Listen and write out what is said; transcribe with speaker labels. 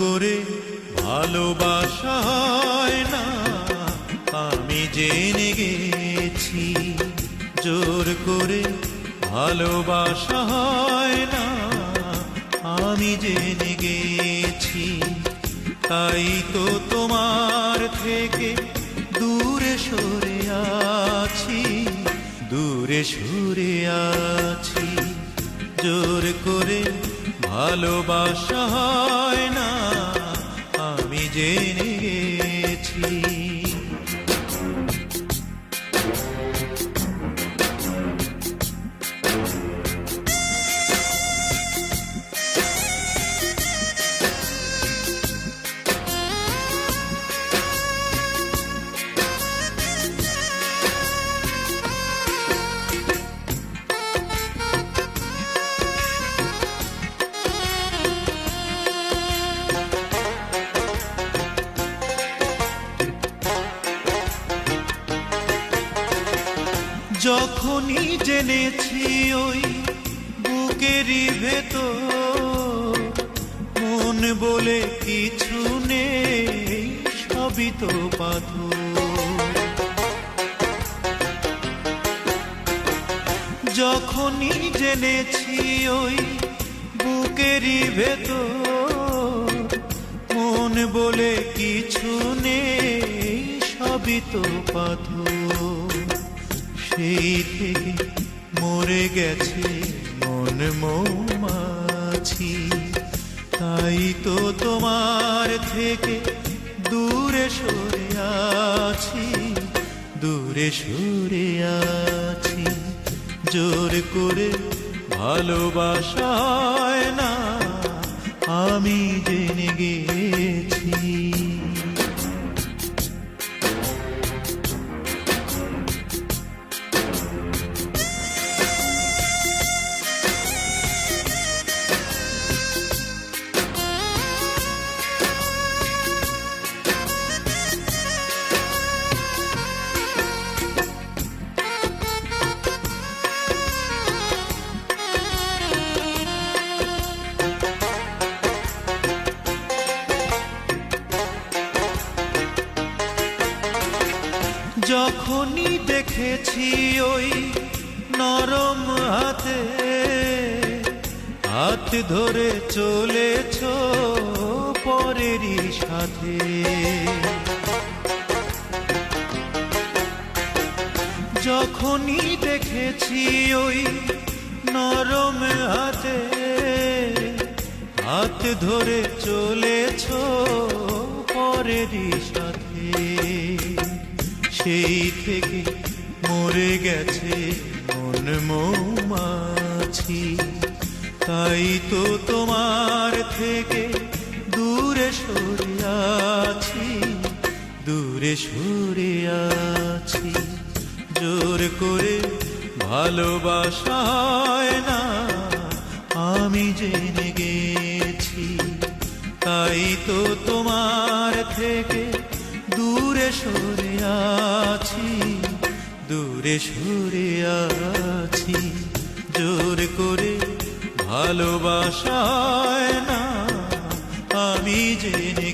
Speaker 1: করে ভালোবাসা হয় না, আমি জেনে গেছি। জোর করে ভালোবাসা হয় না, আমি জেনে গেছি। তাই তো তোমার থেকে দূরে সরে আছি, দূরে সরে আছি। জোর করে ভালোবাসা হয় না, আমি জেনে গেছি। যখনই জেনেছি ওই বুকেরই ভেতর মন বলে কিছু নেই, সবই তো পাথর। যখনই জেনেছি ওই বুকেরই ভেতর মন বলে কিছু নেই, সবই তো পাথর। সেই থেকে মরে গেছে মন মৌমাছি, তাই তো তোমার থেকে দূরে সরে আছি, দূরে সরে আছি। জোর করে ভালোবাসা হয় না, আমি জেনে গেছি। যখনই দেখেছি ওই নরম হাতে হাত ধরে চলেছ পরেরই সাথে, যখনই দেখেছি ওই নরম হাতে হাত ধরে চলেছ পরেরই সাথে, সেই থেকে মরে গেছে মন মৌমাছি। তাই তো তোমার থেকে দূরে সরে আছি, দূরে সরে আছি। জোর করে ভালোবাসা হয় না, আমি জেনে গেছি। তাই তো তোমার থেকে দূরে সরে আছি, দূরে সরে আছি। জোর করে ভালোবাসা হয় না, আমি জেনে